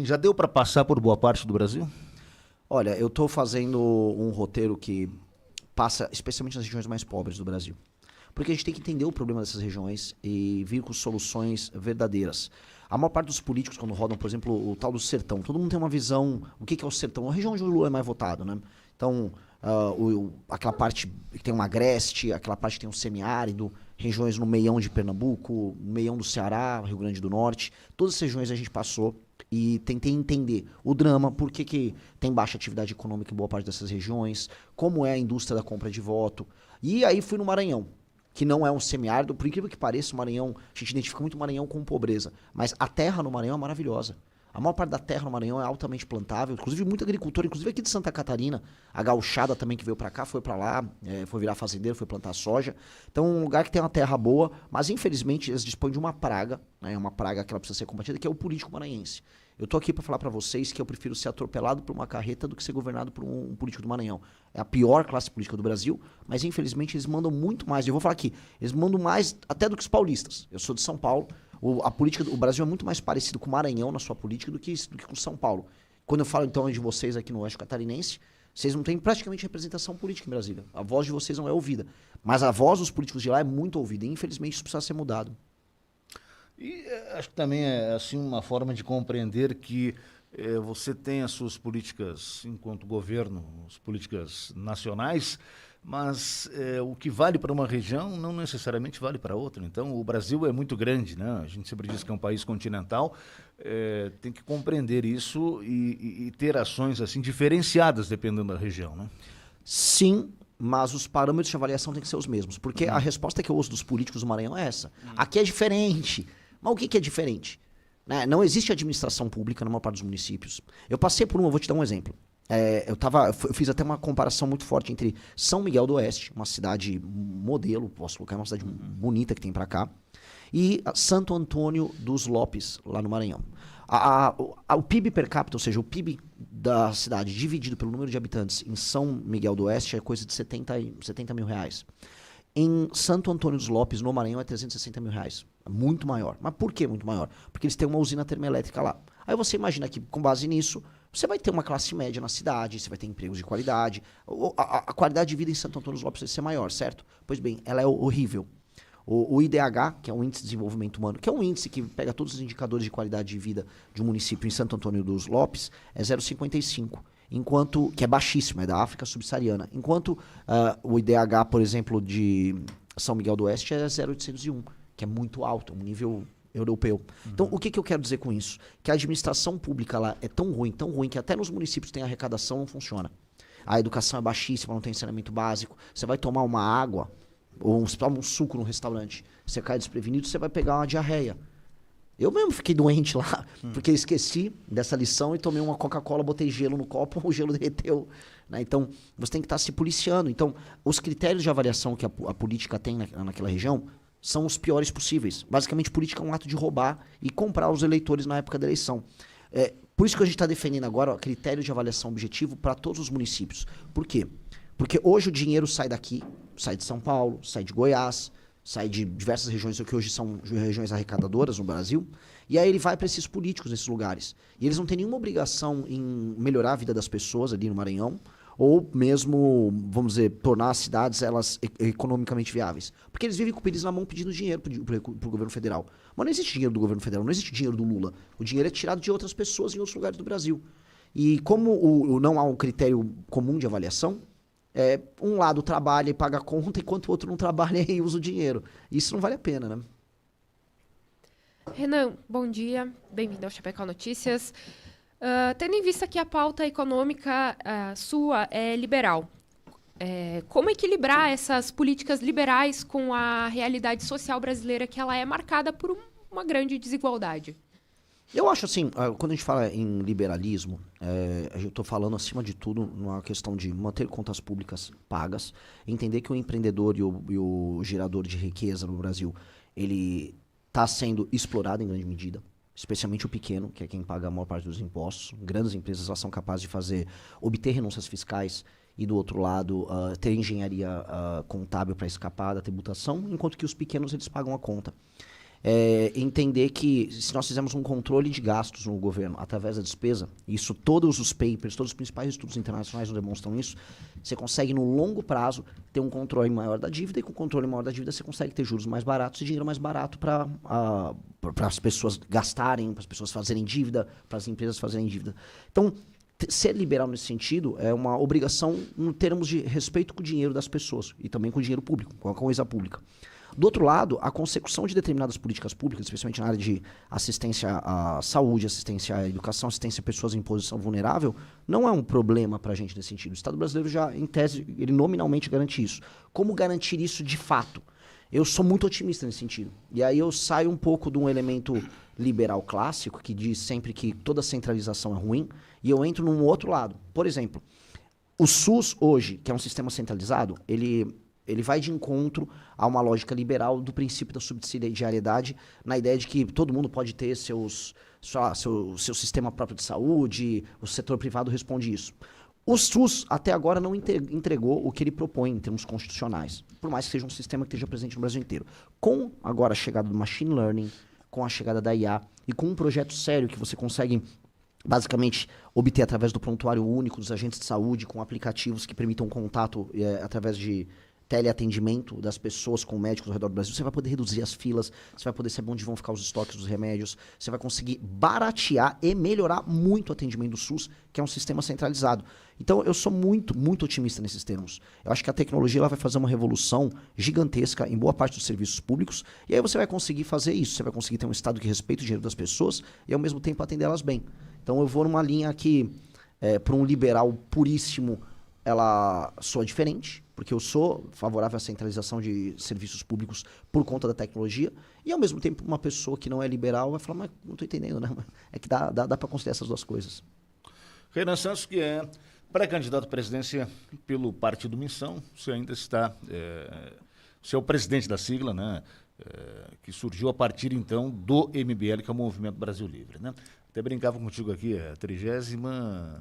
Já deu para passar por boa parte do Brasil? Olha, eu estou fazendo um roteiro que passa especialmente nas regiões mais pobres do Brasil. Porque a gente tem que entender o problema dessas regiões e vir com soluções verdadeiras. A maior parte dos políticos, quando rodam, por exemplo, o tal do sertão, todo mundo tem uma visão, o que é o sertão? A região onde o Lula é mais votado, né? Então, aquela parte que tem um agreste, aquela parte que tem um semiárido, regiões no meião de Pernambuco, meião do Ceará, Rio Grande do Norte, todas as regiões a gente passou e tentei entender o drama, por que tem baixa atividade econômica em boa parte dessas regiões, como é a indústria da compra de voto. E aí fui no Maranhão, que não é um semiárido, por incrível que pareça, o Maranhão, a gente identifica muito o Maranhão com pobreza, mas a terra no Maranhão é maravilhosa. A maior parte da terra no Maranhão é altamente plantável, inclusive muito agricultor, inclusive aqui de Santa Catarina, a gauchada também que veio pra cá, foi pra lá, foi virar fazendeiro, foi plantar soja. Então, um lugar que tem uma terra boa, mas infelizmente eles dispõem de uma praga, né, uma praga que ela precisa ser combatida, que é o político maranhense. Eu tô aqui pra falar pra vocês que eu prefiro ser atropelado por uma carreta do que ser governado por um político do Maranhão. É a pior classe política do Brasil, mas infelizmente eles mandam muito mais. Eu vou falar aqui, eles mandam mais até do que os paulistas. Eu sou de São Paulo. A política o Brasil é muito mais parecido com o Maranhão na sua política do que com São Paulo. Quando eu falo então de vocês aqui no Oeste Catarinense, vocês não têm praticamente representação política em Brasília. A voz de vocês não é ouvida. Mas a voz dos políticos de lá é muito ouvida. E infelizmente isso precisa ser mudado. E acho que também é assim uma forma de compreender que você tem as suas políticas enquanto governo, as políticas nacionais, mas o que vale para uma região não necessariamente vale para outra. Então, o Brasil é muito grande, né? A gente sempre diz que é um país continental, tem que compreender isso e ter ações assim diferenciadas dependendo da região, né? Sim, mas os parâmetros de avaliação têm que ser os mesmos. Porque a resposta que eu ouço dos políticos do Maranhão é essa. Aqui é diferente. Mas o que é diferente? Né? Não existe administração pública na maior parte dos municípios. Eu passei por eu vou te dar um exemplo. Eu fiz até uma comparação muito forte entre São Miguel do Oeste, uma cidade modelo, posso colocar, uma cidade bonita que tem pra cá, e Santo Antônio dos Lopes, lá no Maranhão. O PIB per capita, ou seja, o PIB da cidade dividido pelo número de habitantes em São Miguel do Oeste é coisa de 70 mil reais. Em Santo Antônio dos Lopes, no Maranhão, é 360 mil reais. É muito maior. Mas por que muito maior? Porque eles têm uma usina termoelétrica lá. Aí você imagina que, com base nisso, você vai ter uma classe média na cidade, você vai ter empregos de qualidade. A qualidade de vida em Santo Antônio dos Lopes vai ser maior, certo? Pois bem, ela é horrível. O IDH, que é o Índice de Desenvolvimento Humano, que é um índice que pega todos os indicadores de qualidade de vida de um município em Santo Antônio dos Lopes, é 0,55. Enquanto, que é baixíssimo, é da África subsaariana. Enquanto o IDH, por exemplo, de São Miguel do Oeste é 0,801, que é muito alto, é um nível europeu. Então, o que eu quero dizer com isso? Que a administração pública lá é tão ruim, que até nos municípios tem arrecadação, não funciona. A educação é baixíssima, não tem saneamento básico. Você vai tomar uma água, ou você toma um suco no restaurante, você cai desprevenido, você vai pegar uma diarreia. Eu mesmo fiquei doente lá, porque eu esqueci dessa lição e tomei uma Coca-Cola, botei gelo no copo, o gelo derreteu. Né? Então, você tem que estar se policiando. Então, os critérios de avaliação que a política tem naquela região são os piores possíveis. Basicamente, política é um ato de roubar e comprar os eleitores na época da eleição. Por isso que a gente está defendendo agora critério de avaliação objetivo para todos os municípios. Por quê? Porque hoje o dinheiro sai daqui, sai de São Paulo, sai de Goiás, sai de diversas regiões que hoje são regiões arrecadadoras no Brasil, e aí ele vai para esses políticos nesses lugares. E eles não têm nenhuma obrigação em melhorar a vida das pessoas ali no Maranhão, ou mesmo, vamos dizer, tornar as cidades elas economicamente viáveis. Porque eles vivem com o pires na mão pedindo dinheiro pro governo federal. Mas não existe dinheiro do governo federal, não existe dinheiro do Lula. O dinheiro é tirado de outras pessoas em outros lugares do Brasil. E como não há um critério comum de avaliação, um lado trabalha e paga a conta, enquanto o outro não trabalha e usa o dinheiro. Isso não vale a pena, né? Renan, bom dia. Bem-vindo ao Chapecó Notícias. Tendo em vista que a pauta econômica sua é liberal, como equilibrar essas políticas liberais com a realidade social brasileira, que ela é marcada por uma grande desigualdade? Eu acho assim, quando a gente fala em liberalismo, eu estou falando acima de tudo numa questão de manter contas públicas pagas, entender que o empreendedor e o gerador de riqueza no Brasil, ele está sendo explorado em grande medida, especialmente o pequeno, que é quem paga a maior parte dos impostos. Grandes empresas elas são capazes de obter renúncias fiscais e, do outro lado, ter engenharia contábil para escapar da tributação, enquanto que os pequenos eles pagam a conta. entender que se nós fizermos um controle de gastos no governo através da despesa, isso todos os papers, todos os principais estudos internacionais nos demonstram isso, você consegue no longo prazo ter um controle maior da dívida, e com o controle maior da dívida você consegue ter juros mais baratos e dinheiro mais barato para as pessoas gastarem, para as pessoas fazerem dívida, para as empresas fazerem dívida. Então, ser liberal nesse sentido é uma obrigação em termos de respeito com o dinheiro das pessoas e também com o dinheiro público, com a coisa pública. Do outro lado, a consecução de determinadas políticas públicas, especialmente na área de assistência à saúde, assistência à educação, assistência a pessoas em posição vulnerável, não é um problema para a gente nesse sentido. O Estado brasileiro já, em tese, ele nominalmente garante isso. Como garantir isso de fato? Eu sou muito otimista nesse sentido. E aí eu saio um pouco de um elemento liberal clássico, que diz sempre que toda centralização é ruim, e eu entro num outro lado. Por exemplo, o SUS hoje, que é um sistema centralizado, ele vai de encontro a uma lógica liberal do princípio da subsidiariedade, na ideia de que todo mundo pode ter seu sistema próprio de saúde, o setor privado responde isso. O SUS, até agora, não entregou o que ele propõe em termos constitucionais, por mais que seja um sistema que esteja presente no Brasil inteiro. Com agora a chegada do machine learning, com a chegada da IA e com um projeto sério que você consegue basicamente obter através do prontuário único dos agentes de saúde, com aplicativos que permitam contato através de teleatendimento das pessoas com médicos ao redor do Brasil, você vai poder reduzir as filas, você vai poder saber onde vão ficar os estoques dos remédios, você vai conseguir baratear e melhorar muito o atendimento do SUS, que é um sistema centralizado. Então, eu sou muito, muito otimista nesses termos. Eu acho que a tecnologia ela vai fazer uma revolução gigantesca em boa parte dos serviços públicos, e aí você vai conseguir fazer isso, você vai conseguir ter um Estado que respeita o dinheiro das pessoas e, ao mesmo tempo, atender elas bem. Então, eu vou numa linha que, para um liberal puríssimo, ela soa diferente, porque eu sou favorável à centralização de serviços públicos por conta da tecnologia, e ao mesmo tempo uma pessoa que não é liberal vai falar, mas não estou entendendo, né? É que dá para considerar essas duas coisas. Renan Santos, que é pré-candidato à presidência pelo Partido Missão, você ainda está, você é o presidente da sigla, né? Que surgiu a partir então do MBL, que é o Movimento Brasil Livre, né? Até brincava contigo aqui, a 30ª,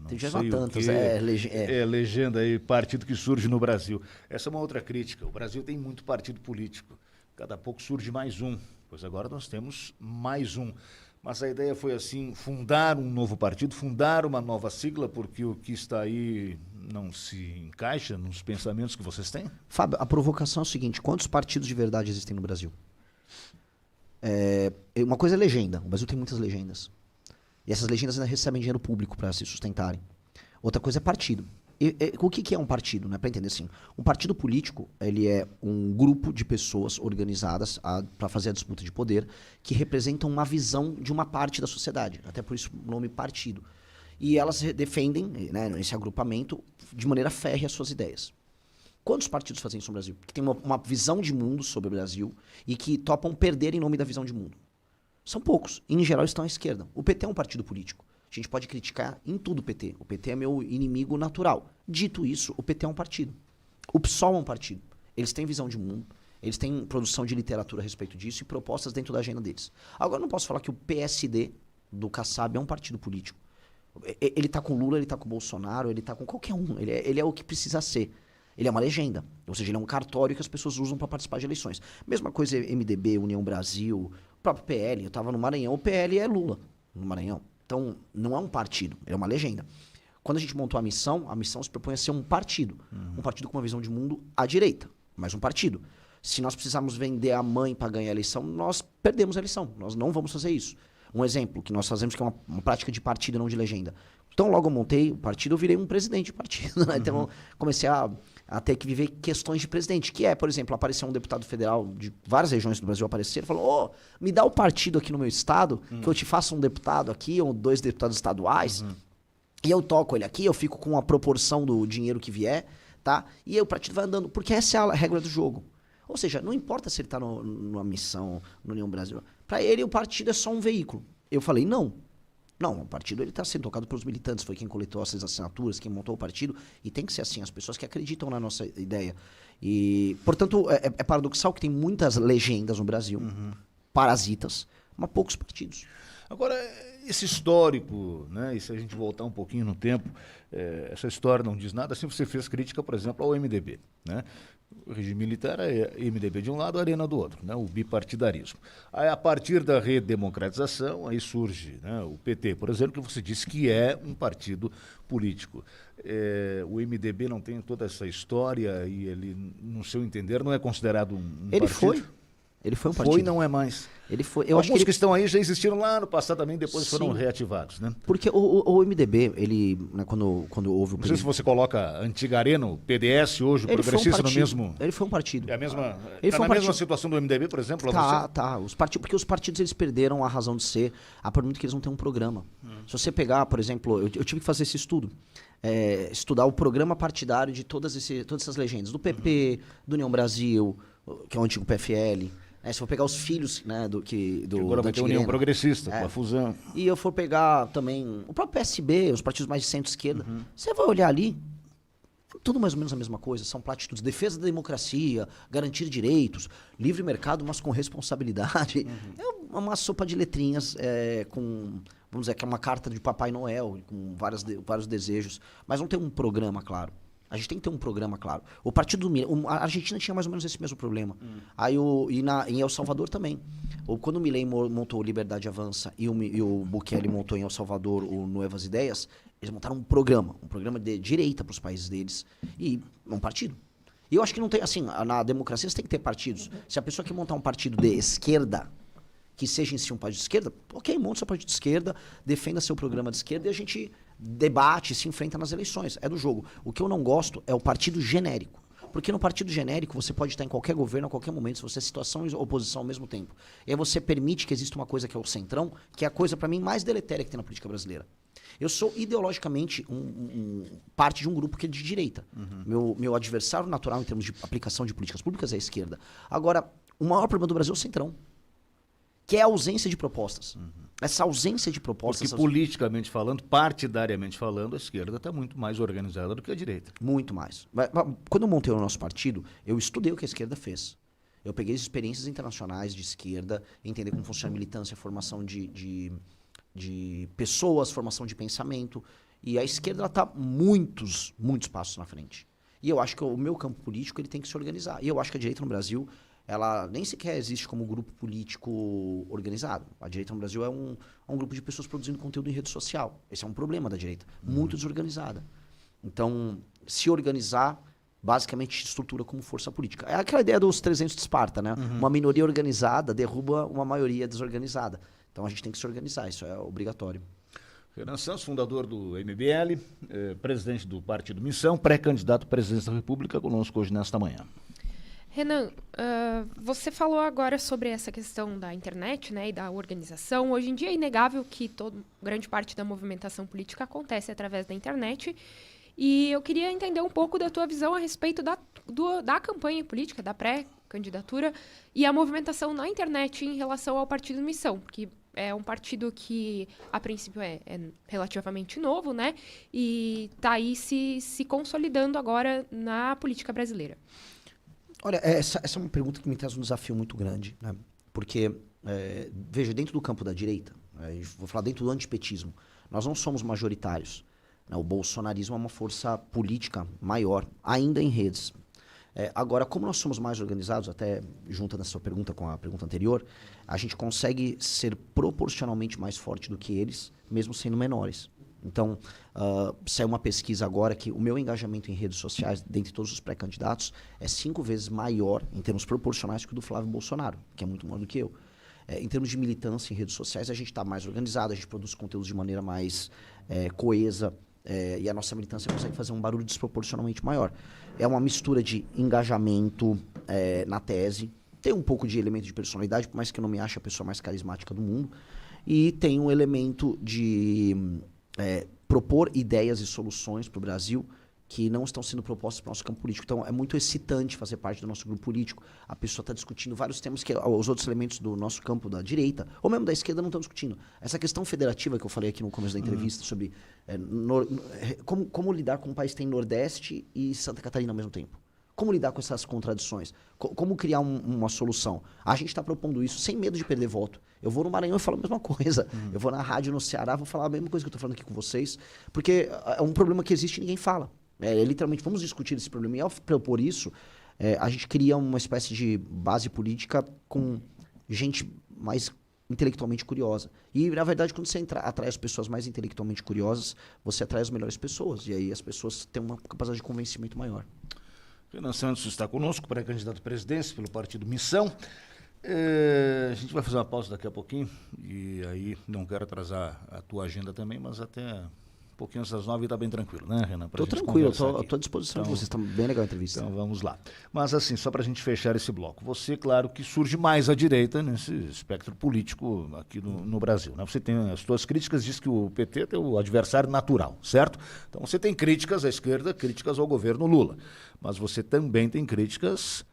não sei tantas, o quê, legenda aí, partido que surge no Brasil. Essa é uma outra crítica, o Brasil tem muito partido político, cada pouco surge mais um, pois agora nós temos mais um. Mas a ideia foi assim, fundar um novo partido, fundar uma nova sigla, porque o que está aí não se encaixa nos pensamentos que vocês têm? Fábio, a provocação é o seguinte, quantos partidos de verdade existem no Brasil? Uma coisa é legenda, o Brasil tem muitas legendas. E essas legendas ainda recebem dinheiro público para se sustentarem. Outra coisa é partido. O que é um partido? Né? Para entender assim, um partido político ele é um grupo de pessoas organizadas para fazer a disputa de poder que representam uma visão de uma parte da sociedade. Até por isso o nome partido. E elas defendem, né, esse agrupamento de maneira férrea as suas ideias. Quantos partidos fazem isso no Brasil? Que tem uma visão de mundo sobre o Brasil e que topam perder em nome da visão de mundo. São poucos. E, em geral, estão à esquerda. O PT é um partido político. A gente pode criticar em tudo o PT. O PT é meu inimigo natural. Dito isso, o PT é um partido. O PSOL é um partido. Eles têm visão de mundo, eles têm produção de literatura a respeito disso e propostas dentro da agenda deles. Agora, eu não posso falar que o PSD do Kassab é um partido político. Ele está com o Lula, ele está com o Bolsonaro, ele está com qualquer um. Ele é o que precisa ser. Ele é uma legenda. Ou seja, ele é um cartório que as pessoas usam para participar de eleições. Mesma coisa MDB, União Brasil, o próprio PL. Eu estava no Maranhão, o PL é Lula no Maranhão. Então, não é um partido, ele é uma legenda. Quando a gente montou a missão se propõe a ser um partido. Um partido com uma visão de mundo à direita, mas um partido. Se nós precisarmos vender a mãe para ganhar a eleição, nós perdemos a eleição. Nós não vamos fazer isso. Um exemplo que nós fazemos, que é uma prática de partido, não de legenda. Então, logo eu montei o partido, eu virei um presidente de partido. Né? Então, comecei a ter que viver questões de presidente, que é, por exemplo, aparecer um deputado federal de várias regiões do Brasil aparecer e falou, me dá o partido aqui no meu estado, que eu te faço um deputado aqui, ou 2 deputados estaduais, e eu toco ele aqui, eu fico com a proporção do dinheiro que vier, tá? E aí o partido vai andando, porque essa é a regra do jogo. Ou seja, não importa se ele está numa missão, no União Brasil. Para ele, o partido é só um veículo. Eu falei, não, o partido está sendo tocado pelos militantes, foi quem coletou essas assinaturas, quem montou o partido, e tem que ser assim, as pessoas que acreditam na nossa ideia. E, portanto, é paradoxal que tem muitas legendas no Brasil, parasitas, mas poucos partidos. Agora, esse histórico, né, e se a gente voltar um pouquinho no tempo, essa história não diz nada, assim você fez crítica, por exemplo, ao MDB, né? O regime militar é MDB de um lado, Arena do outro, né? O bipartidarismo. Aí, a partir da redemocratização, aí surge, né, o PT, por exemplo, que você disse que é um partido político. O MDB não tem toda essa história e ele, no seu entender, não é considerado um Ele partido? Ele foi um partido. Foi e não é mais. Ele foi. Alguns que estão aí já existiram lá no passado também, depois foram Sim. reativados, né? Porque o MDB, ele, né, quando houve o Não sei se você coloca a antiga Arena, o PDS, hoje o ele foi um progressista no partido. mesmo... Ele foi um partido. É a mesma... Ele Tá foi na um mesma partido. situação do MDB, por exemplo? Tá. Porque os partidos eles perderam a razão de ser a partir do momento que eles não têm um programa. Se você pegar, por exemplo, eu tive que fazer esse estudo. Estudar o programa partidário de todas essas legendas. Do PP, do União Brasil, que é o antigo PFL. Se for pegar os filhos, né, Agora vai ter União Progressista, com a fusão. E eu for pegar também o próprio PSB, os partidos mais de centro-esquerda, você vai olhar ali, tudo mais ou menos a mesma coisa, são platitudes, defesa da democracia, garantir direitos, livre mercado, mas com responsabilidade. É uma sopa de letrinhas com, vamos dizer, que é uma carta de Papai Noel, com vários desejos, mas não tem um programa claro. A gente tem que ter um programa claro. O partido do a Argentina tinha mais ou menos esse mesmo problema. Aí em El Salvador também. Quando o Milei montou o Liberdade Avança e o Bukele montou em El Salvador o Nuevas Ideias, eles montaram um programa de direita para os países deles e um partido. E eu acho que não tem, assim, na democracia você tem que ter partidos. Se a pessoa quer montar um partido de esquerda, que seja em si um partido de esquerda, ok, monta seu partido de esquerda, defenda seu programa de esquerda e a gente debate, se enfrenta nas eleições. É do jogo. O que eu não gosto é o partido genérico. Porque no partido genérico você pode estar em qualquer governo, a qualquer momento, se você é situação e oposição ao mesmo tempo. E aí você permite que exista uma coisa que é o centrão, que é a coisa, para mim, mais deletéria que tem na política brasileira. Eu sou ideologicamente parte de um grupo que é de direita. Meu adversário natural em termos de aplicação de políticas públicas é a esquerda. Agora, o maior problema do Brasil é o centrão, que é a ausência de propostas. Essa ausência de propostas... Porque politicamente falando, partidariamente falando, a esquerda está muito mais organizada do que a direita. Muito mais. Quando eu montei o nosso partido, eu estudei o que a esquerda fez. Eu peguei as experiências internacionais de esquerda, entender como funciona a militância, formação de pessoas, formação de pensamento. E a esquerda está muitos passos na frente. E eu acho que o meu campo político ele tem que se organizar. E eu acho que a direita no Brasil... ela nem sequer existe como grupo político organizado. A direita no Brasil é um grupo de pessoas produzindo conteúdo em rede social. Esse é um problema da direita. Muito desorganizada. Então, se organizar, basicamente estrutura como força política. É aquela ideia dos 300 de Esparta, né? Uma minoria organizada derruba uma maioria desorganizada. Então, a gente tem que se organizar. Isso é obrigatório. Renan Santos, fundador do MBL, presidente do Partido Missão, pré-candidato à presidência da República, conosco hoje nesta manhã. Renan, você falou agora sobre essa questão da internet, né, e da organização. Hoje em dia é inegável que grande parte da movimentação política acontece através da internet. E eu queria entender um pouco da tua visão a respeito da campanha política, da pré-candidatura e a movimentação na internet em relação ao Partido Missão, que é um partido que, a princípio, é relativamente novo, né, e está aí se consolidando agora na política brasileira. Olha, essa é uma pergunta que me traz um desafio muito grande, né? Porque, veja, dentro do campo da direita, vou falar dentro do antipetismo, nós não somos majoritários. Né? O bolsonarismo é uma força política maior, ainda em redes. Agora, como nós somos mais organizados, até juntando essa sua pergunta com a pergunta anterior, a gente consegue ser proporcionalmente mais forte do que eles, mesmo sendo menores. Então, saiu uma pesquisa agora que o meu engajamento em redes sociais, dentre todos os pré-candidatos, é 5 vezes maior, em termos proporcionais, que o do Flávio Bolsonaro, que é muito maior do que eu. Em termos de militância em redes sociais, a gente está mais organizado, a gente produz conteúdos de maneira mais coesa, e a nossa militância consegue fazer um barulho desproporcionalmente maior. É uma mistura de engajamento na tese, tem um pouco de elemento de personalidade, por mais que eu não me ache a pessoa mais carismática do mundo, e tem um elemento de... propor ideias e soluções para o Brasil que não estão sendo propostas para o nosso campo político. Então, é muito excitante fazer parte do nosso grupo político. A pessoa está discutindo vários temas que os outros elementos do nosso campo da direita, ou mesmo da esquerda, não estão discutindo. Essa questão federativa que eu falei aqui no começo da entrevista, sobre como lidar com um país que tem Nordeste e Santa Catarina ao mesmo tempo. Como lidar com essas contradições? Como criar uma solução? A gente está propondo isso sem medo de perder voto. Eu vou no Maranhão e falo a mesma coisa. Eu vou na rádio no Ceará, vou falar a mesma coisa que eu estou falando aqui com vocês, porque é um problema que existe e ninguém fala. Literalmente, vamos discutir esse problema. E ao propor isso, a gente cria uma espécie de base política com gente mais intelectualmente curiosa. E, na verdade, quando você atrai as pessoas mais intelectualmente curiosas, você atrai as melhores pessoas. E aí as pessoas têm uma capacidade de convencimento maior. Renan Santos está conosco, pré-candidato à presidência pelo partido Missão. A gente vai fazer uma pausa daqui a pouquinho. E aí, não quero atrasar a tua agenda também, mas até um pouquinho antes das 9 está bem tranquilo, né, Renan? Estou tranquilo, estou à disposição de vocês. Está bem legal a entrevista. Então vamos lá. Mas assim, só para a gente fechar esse bloco. Você, claro, que surge mais à direita nesse espectro político aqui no Brasil, né? Você tem as suas críticas, diz que o PT é o adversário natural, certo? Então você tem críticas à esquerda, críticas ao governo Lula. Mas você também tem críticas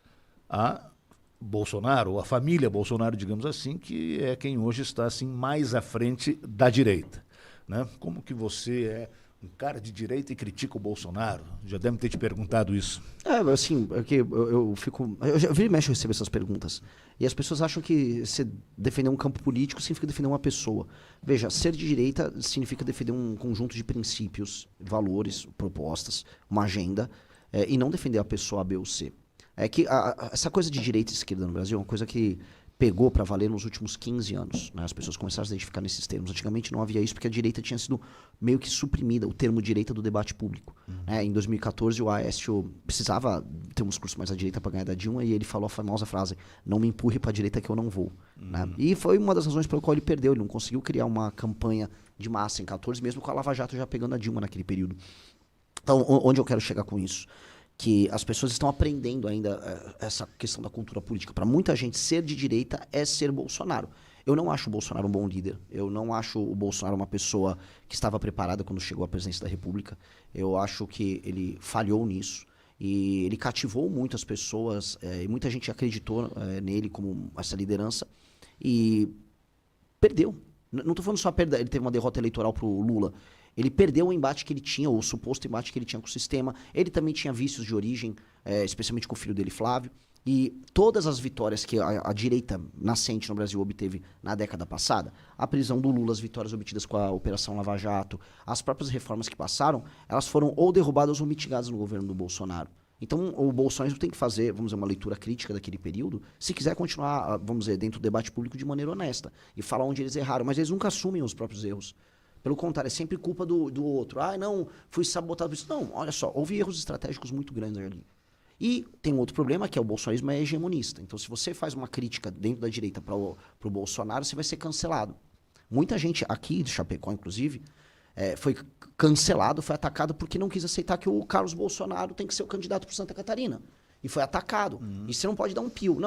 a Bolsonaro, ou a família Bolsonaro, digamos assim, que é quem hoje está assim, mais à frente da direita. Né? Como que você é um cara de direita e critica o Bolsonaro? Já devem ter te perguntado isso. Assim, eu fico... Eu vira e mexe, eu recebo essas perguntas. E as pessoas acham que você defender um campo político significa defender uma pessoa. Veja, ser de direita significa defender um conjunto de princípios, valores, propostas, uma agenda, e não defender a pessoa A, B ou C. É que essa coisa de direita e esquerda no Brasil é uma coisa que pegou para valer nos últimos 15 anos. Né? As pessoas começaram a se identificar nesses termos. Antigamente não havia isso porque a direita tinha sido meio que suprimida, o termo direita do debate público. Em 2014, o Aécio precisava ter um discurso mais à direita para ganhar da Dilma e ele falou a famosa frase, não me empurre para a direita que eu não vou. Né? E foi uma das razões pelo qual ele perdeu. Ele não conseguiu criar uma campanha de massa em 14, mesmo com a Lava Jato já pegando a Dilma naquele período. Então, onde eu quero chegar com isso? Que as pessoas estão aprendendo ainda essa questão da cultura política. Para muita gente, ser de direita é ser Bolsonaro. Eu não acho o Bolsonaro um bom líder. Eu não acho o Bolsonaro uma pessoa que estava preparada quando chegou à presidência da República. Eu acho que ele falhou nisso. E ele cativou muitas pessoas, e muita gente acreditou nele como essa liderança. E perdeu. Não estou falando só ele teve uma derrota eleitoral para o Lula. Ele perdeu o embate que ele tinha, ou o suposto embate que ele tinha com o sistema. Ele também tinha vícios de origem, especialmente com o filho dele, Flávio. E todas as vitórias que a direita nascente no Brasil obteve na década passada, a prisão do Lula, as vitórias obtidas com a Operação Lava Jato, as próprias reformas que passaram, elas foram ou derrubadas ou mitigadas no governo do Bolsonaro. Então, o Bolsonaro tem que fazer, vamos dizer, uma leitura crítica daquele período, se quiser continuar, vamos dizer, dentro do debate público de maneira honesta, e falar onde eles erraram, mas eles nunca assumem os próprios erros. Pelo contrário, é sempre culpa do outro. Não, fui sabotado por isso. Não, olha só, houve erros estratégicos muito grandes ali. E tem um outro problema, que é o bolsonarismo é hegemonista. Então, se você faz uma crítica dentro da direita para o Bolsonaro, você vai ser cancelado. Muita gente aqui, de Chapecó, inclusive, foi cancelado, foi atacado porque não quis aceitar que o Carlos Bolsonaro tem que ser o candidato por Santa Catarina. E foi atacado. E você não pode dar um pio. Não,